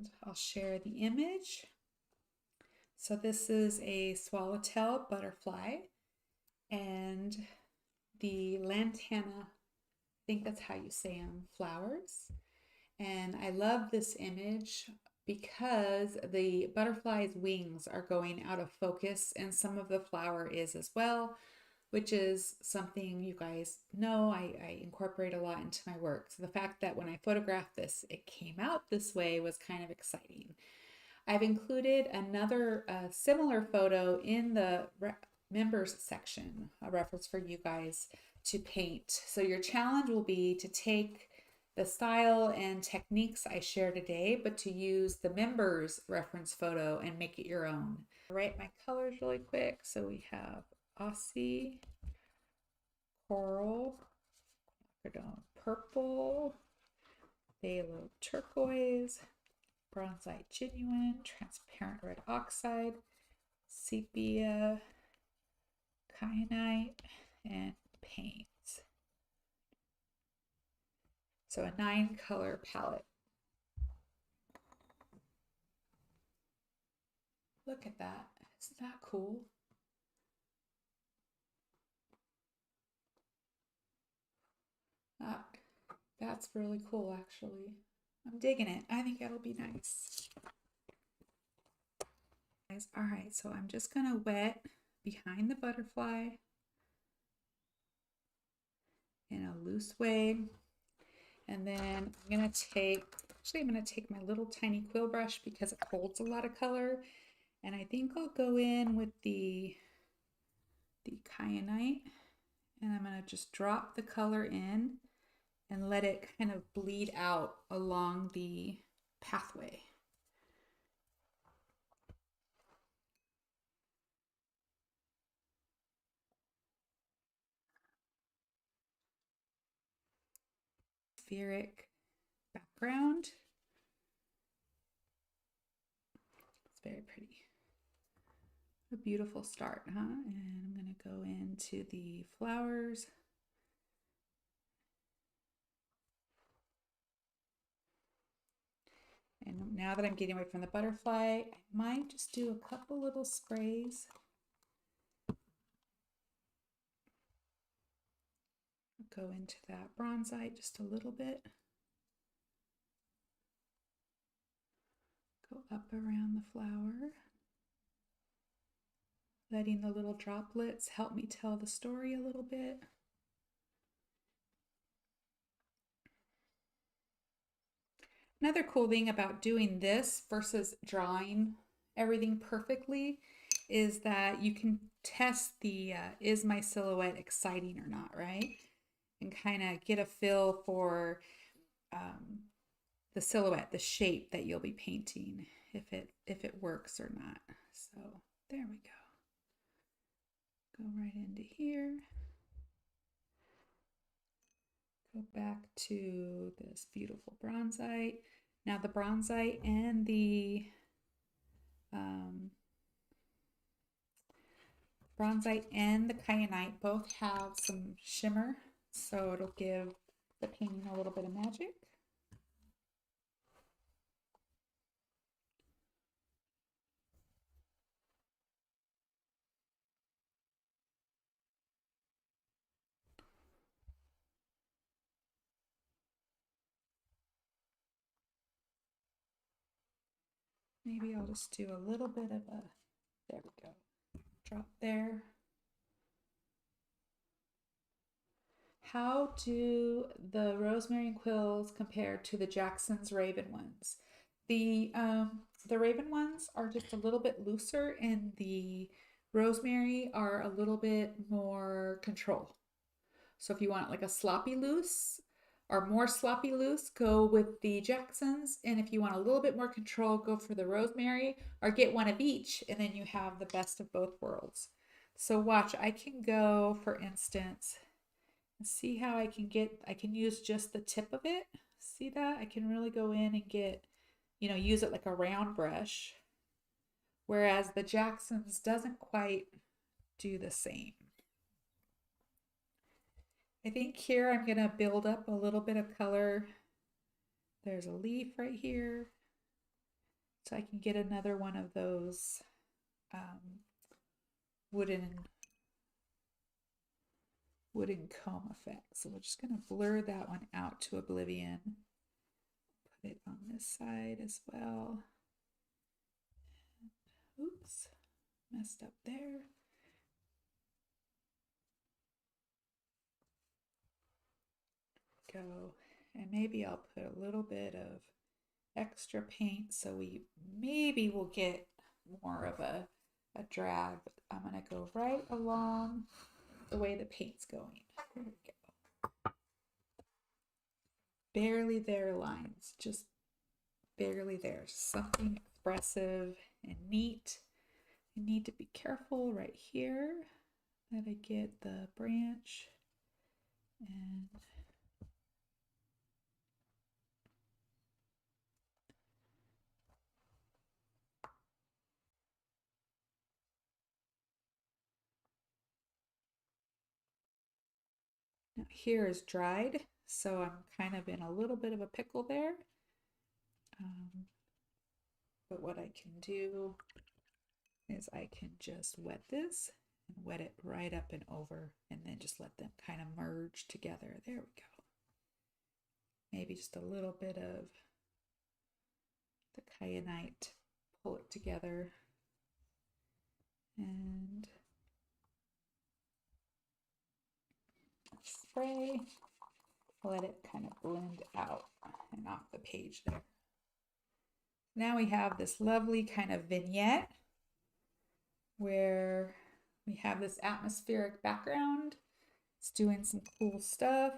and I'll share the image. So this is a swallowtail butterfly and the lantana, I think that's how you say them, flowers. And I love this image because the butterfly's wings are going out of focus and some of the flower is as well, which is something you guys know I incorporate a lot into my work. So the fact that when I photographed this, it came out this way was kind of exciting. I've included another similar photo in the members section, a reference for you guys to paint. So your challenge will be to take the style and techniques I share today, but to use the members reference photo and make it your own. I'll write my colors really quick. So we have Aussie Coral, Quinacridone Purple, Phthalo Turquoise, Bronzite Genuine, Transparent Red Oxide, Sepia, Kyanite, and Paynes. So a 9-color palette. Look at that. Isn't that cool? That's really cool, actually. I'm digging it. I think it'll be nice. All right, so I'm just gonna wet behind the butterfly in a loose way. And then I'm gonna take my little tiny quill brush because it holds a lot of color. And I think I'll go in with the kyanite and I'm gonna just drop the color in and let it kind of bleed out along the pathway. Spheric background. It's very pretty. A beautiful start, huh? And I'm going to go into the flowers. And now that I'm getting away from the butterfly, I might just do a couple little sprays. Go into that bronzite just a little bit. Go up around the flower. Letting the little droplets help me tell the story a little bit. Another cool thing about doing this versus drawing everything perfectly is that you can test the is my silhouette exciting or not, right? And kind of get a feel for the silhouette, the shape that you'll be painting, if it works or not. So there we go. Go right into here. Go back to this beautiful bronzite. Now the bronzite and the kyanite both have some shimmer, so it'll give the painting a little bit of magic. Maybe I'll just do a little bit of a, there we go, drop there. How do the rosemary quills compare to the Jackson's Raven ones? The Raven ones are just a little bit looser and the rosemary are a little bit more control. So if you want like a sloppy loose or more sloppy loose, go with the Jacksons. And if you want a little bit more control, go for the rosemary or get one of each and then you have the best of both worlds. So watch, I can go, for instance, see how I can use just the tip of it. See that? I can really go in and get, use it like a round brush. Whereas the Jackson's doesn't quite do the same. I think here I'm going to build up a little bit of color. There's a leaf right here. So I can get another one of those wooden comb effects. So we're just going to blur that one out to oblivion. Put it on this side as well. Oops, messed up there. Go, and maybe I'll put a little bit of extra paint so we maybe will get more of a drag. But I'm going to go right along the way the paint's going. There we go. Barely there lines, just barely there. Something expressive and neat. I need to be careful right here that I get the branch and now here is dried, so I'm kind of in a little bit of a pickle there. But what I can do is I can just wet this and wet it right up and over, and then just let them kind of merge together. There we go. Maybe just a little bit of the kyanite, pull it together, and spray, let it kind of blend out and off the page there. Now we have this lovely kind of vignette where we have this atmospheric background. It's doing some cool stuff.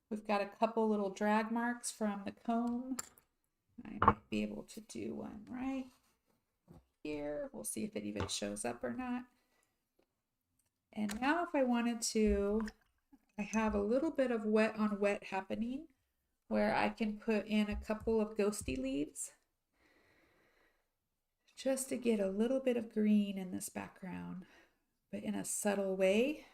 We've got a couple little drag marks from the comb. I might be able to do one right here. We'll see if it even shows up or not. And now if I wanted to, I have a little bit of wet on wet happening where I can put in a couple of ghosty leaves just to get a little bit of green in this background, but in a subtle way.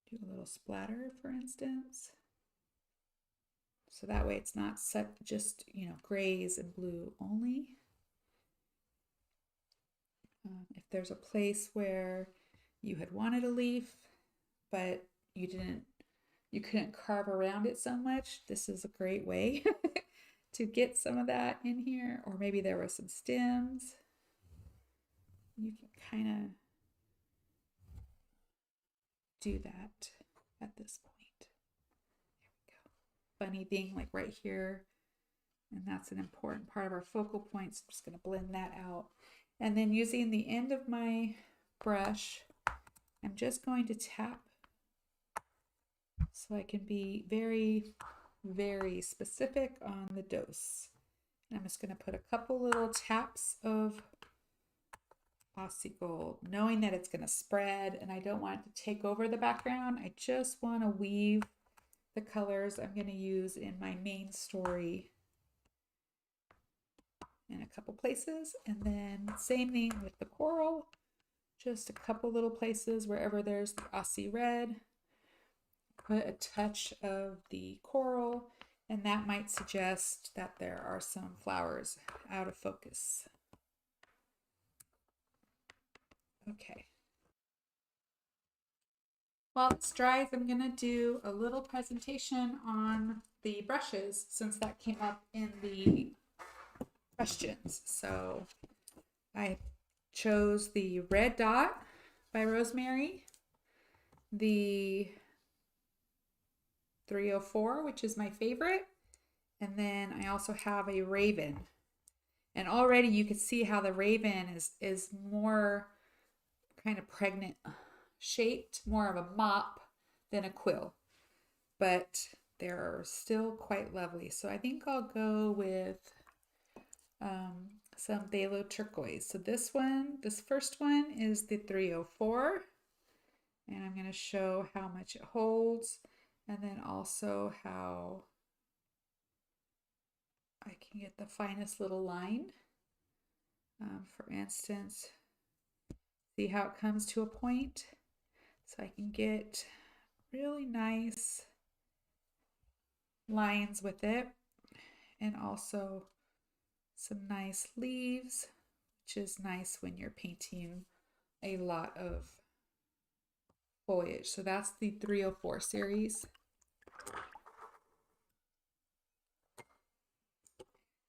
Do a little splatter, for instance. So that way it's not set just, grays and blue only. If there's a place where you had wanted a leaf, but you couldn't carve around it so much, this is a great way to get some of that in here. Or maybe there were some stems. You can kind of do that at this point. Funny thing like right here, and that's an important part of our focal point, so I'm just going to blend that out. And then using the end of my brush, I'm just going to tap so I can be very, very specific on the dose. And I'm just going to put a couple little taps of Aussie Gold, knowing that it's going to spread and I don't want it to take over the background. I just want to weave the colors I'm going to use in my main story in a couple places. And then same thing with the coral, just a couple little places wherever there's the Aussie red. Put a touch of the coral, and that might suggest that there are some flowers out of focus. Okay. While this dries, I'm going to do a little presentation on the brushes since that came up in the questions. So I chose the Red Dot by Rosemary, the 304, which is my favorite, and then I also have a Raven. And already you can see how the Raven is more kind of pregnant shaped, more of a mop than a quill, but they're still quite lovely. So I think I'll go with some Phthalo Turquoise. So this first one is the 304, and I'm going to show how much it holds, and then also how I can get the finest little line. For instance, see how it comes to a point? So I can get really nice lines with it, and also some nice leaves, which is nice when you're painting a lot of foliage. So that's the 304 series.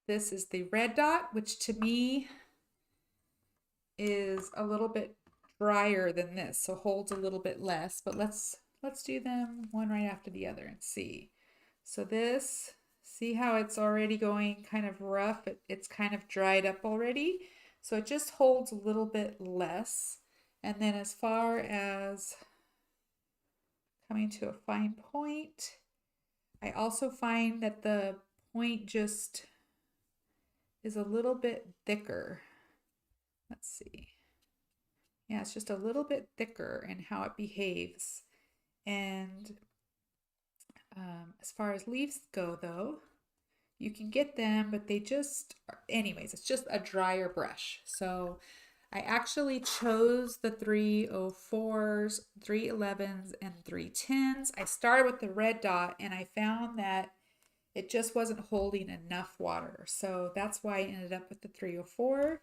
This is the red dot, which to me is a little bit drier than this, so holds a little bit less, but let's do them one right after the other and see. So this, see how it's already going kind of rough? It's kind of dried up already, so it just holds a little bit less. And then as far as coming to a fine point, I also find that the point just is a little bit thicker. Let's see. Yeah, it's just a little bit thicker in how it behaves. And as far as leaves go, though, you can get them, but they just, anyways, it's just a drier brush. So I actually chose the 304s, 311s, and 310s. I started with the red dot and I found that it just wasn't holding enough water. So that's why I ended up with the 304.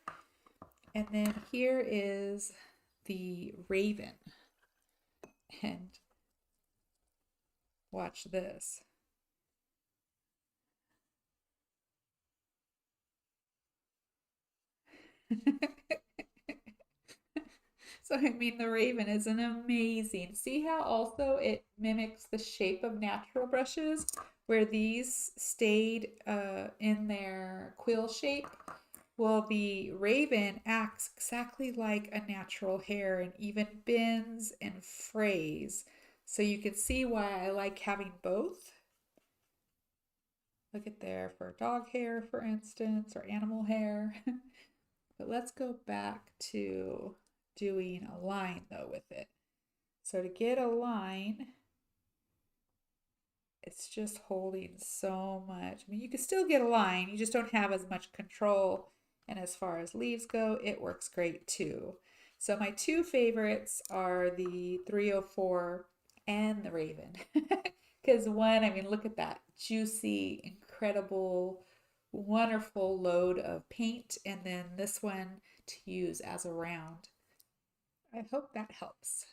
And then here is the Raven. And watch this. So I mean, the Raven is an amazing. See how also it mimics the shape of natural brushes, where these stayed in their quill shape. Well, the Raven acts exactly like a natural hair and even bends and frays. So you can see why I like having both. Look at there for dog hair, for instance, or animal hair. But let's go back to doing a line though with it. So to get a line, it's just holding so much. I mean, you can still get a line, you just don't have as much control. And as far as leaves go, it works great too. So my two favorites are the 304 and the Raven. Because one, I mean, look at that juicy, incredible, wonderful load of paint. And then this one to use as a round. I hope that helps.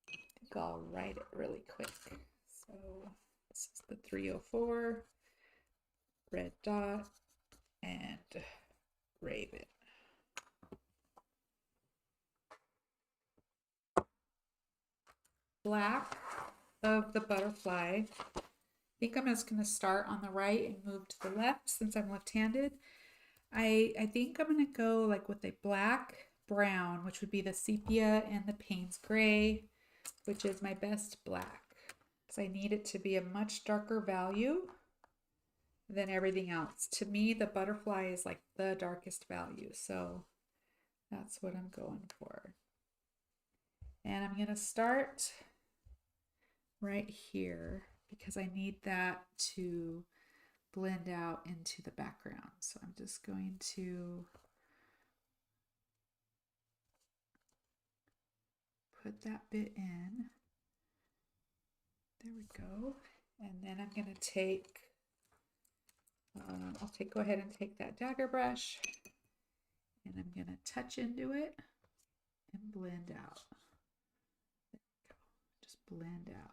I think I'll write it really quick. So this is the 304, red dot, and Raven. Black of the butterfly. I think I'm just going to start on the right and move to the left since I'm left-handed. I think I'm going to go like with a black brown, which would be the Sepia and the Paynes Gray, which is my best black. Because I need it to be a much darker value than everything else. To me, the butterfly is like the darkest value. So that's what I'm going for. And I'm going to start right here because I need that to blend out into the background. So I'm just going to put that bit in. There we go. And then I'm going to take, go ahead and take that dagger brush and I'm going to touch into it and blend out. There we go. Just blend out.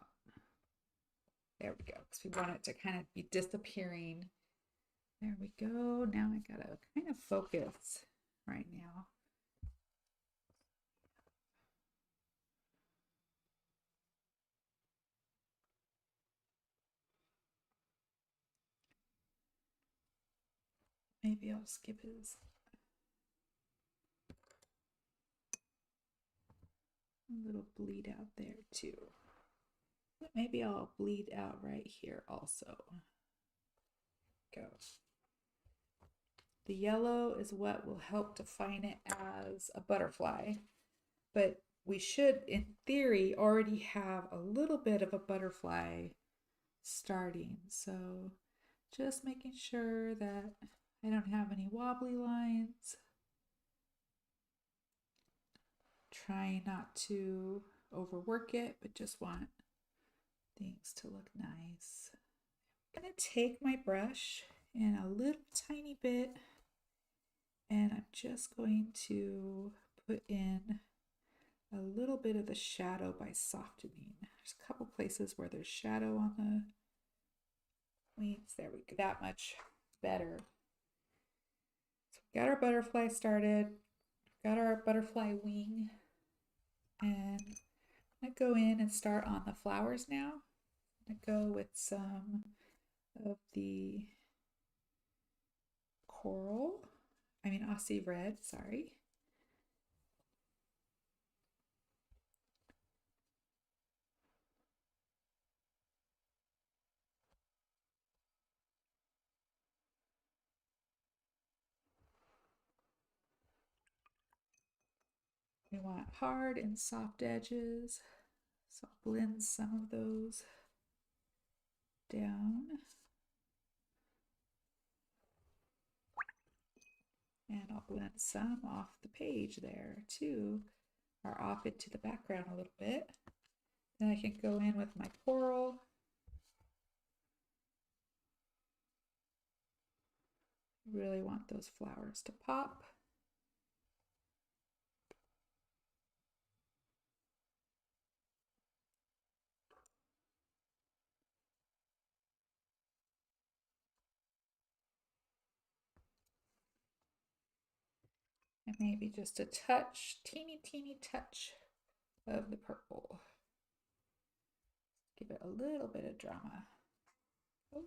There we go, because we want it to kind of be disappearing. There we go. Now I gotta kind of focus right now. Maybe I'll skip his little bleed out there too. But maybe I'll bleed out right here also. Go. The yellow is what will help define it as a butterfly, but we should, in theory, already have a little bit of a butterfly starting. So just making sure that I don't have any wobbly lines. trying not to overwork it, but just want things to look nice. I'm going to take my brush and a little tiny bit, and I'm just going to put in a little bit of the shadow by softening. There's a couple places where there's shadow on the wings. There we go. That much better. So we got our butterfly started. Got our butterfly wing. And I'm going to go in and start on the flowers now. I'm going to go with some of the Aussie Red, sorry. We want hard and soft edges, so I'll blend some of those down. And I'll blend some off the page there too, or off into the background a little bit. Then I can go in with my coral. Really want those flowers to pop. And maybe just a touch, teeny touch of the purple. Give it a little bit of drama. Oh.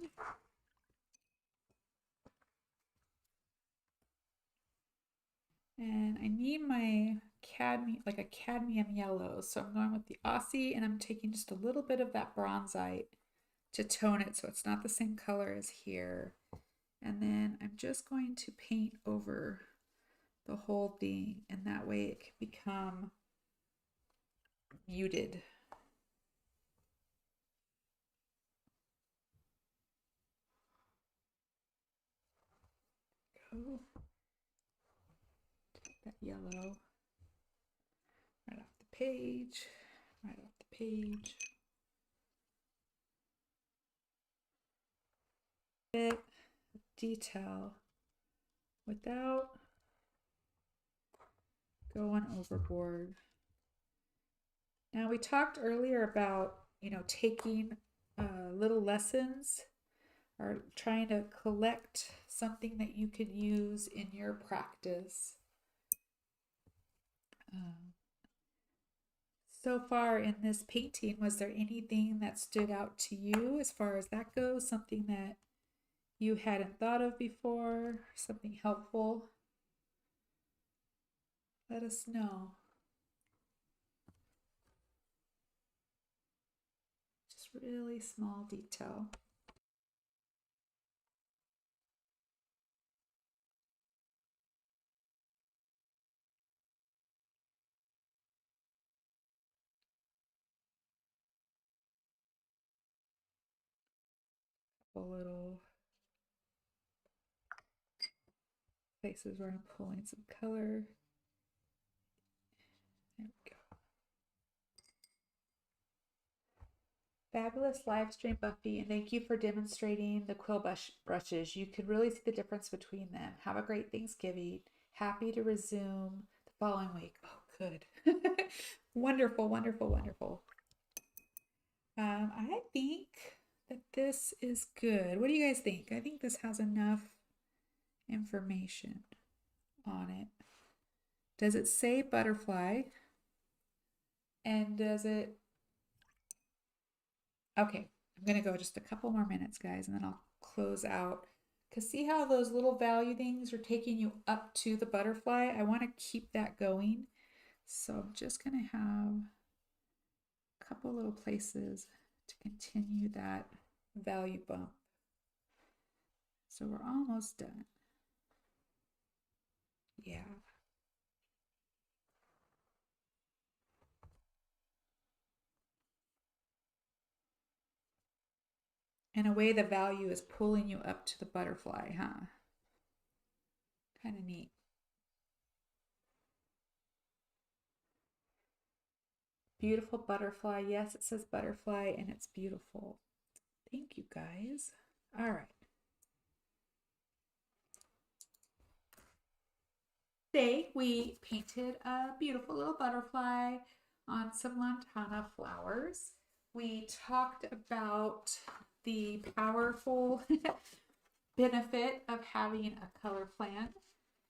And I need my cadmium, like a cadmium yellow. So I'm going with the Aussie, and I'm taking just a little bit of that bronzite to tone it so it's not the same color as here. And then I'm just going to paint over the whole thing, and that way it can become muted. Go. Take that yellow right off the page, right off the page. Bit of detail without going overboard. Now we talked earlier about, taking little lessons or trying to collect something that you could use in your practice. So far in this painting, was there anything that stood out to you as far as that goes? Something that you hadn't thought of before? Something helpful? Let us know. Just really small detail. Little places where I'm pulling some color. There we go. Fabulous live stream, Buffy, and thank you for demonstrating the quill brushes. You could really see the difference between them. Have a great Thanksgiving. Happy to resume the following week. Oh, good. Wonderful, wonderful, wonderful. I think that this is good. What do you guys think? I think this has enough information on it. Does it say butterfly? And does it... Okay, I'm going to go just a couple more minutes, guys, and then I'll close out. Because see how those little value things are taking you up to the butterfly? I want to keep that going. So I'm just going to have a couple little places to continue that value bump. So we're almost done. Yeah. In a way, the value is pulling you up to the butterfly, huh? Kind of neat. Beautiful butterfly. Yes, it says butterfly and it's beautiful. Thank you guys. All right. Today we painted a beautiful little butterfly on some lantana flowers. We talked about the powerful benefit of having a color plan.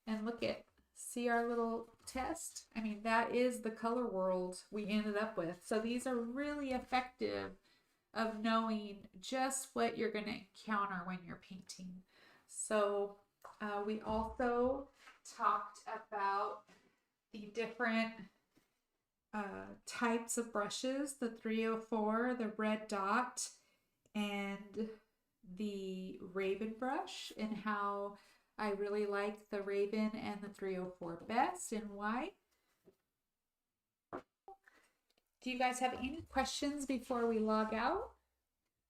And look at, see our little test? I mean, that is the color world we ended up with. So these are really effective of knowing just what you're going to encounter when you're painting. So we also talked about the different types of brushes, the 304, the red dot, and the Raven brush, and how I really like the Raven and the 304 best, and why. Do you guys have any questions before we log out?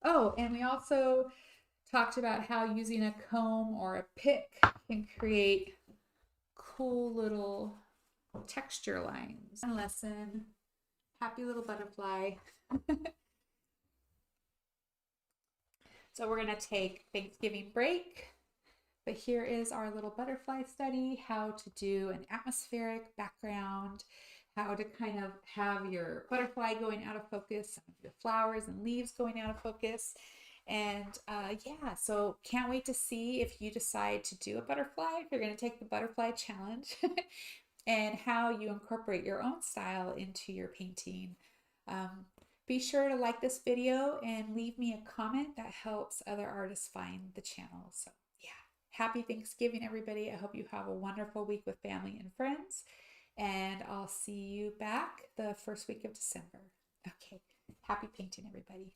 Oh, and we also talked about how using a comb or a pick can create cool little texture lines. Lesson. Happy little butterfly. So we're going to take Thanksgiving break. But here is our little butterfly study, how to do an atmospheric background, how to kind of have your butterfly going out of focus, the flowers and leaves going out of focus. And yeah, so can't wait to see if you decide to do a butterfly, if you're going to take the butterfly challenge and how you incorporate your own style into your painting. Be sure to like this video and leave me a comment that helps other artists find the channel. So yeah, happy Thanksgiving, everybody. I hope you have a wonderful week with family and friends. And I'll see you back the first week of December. Okay, happy painting, everybody.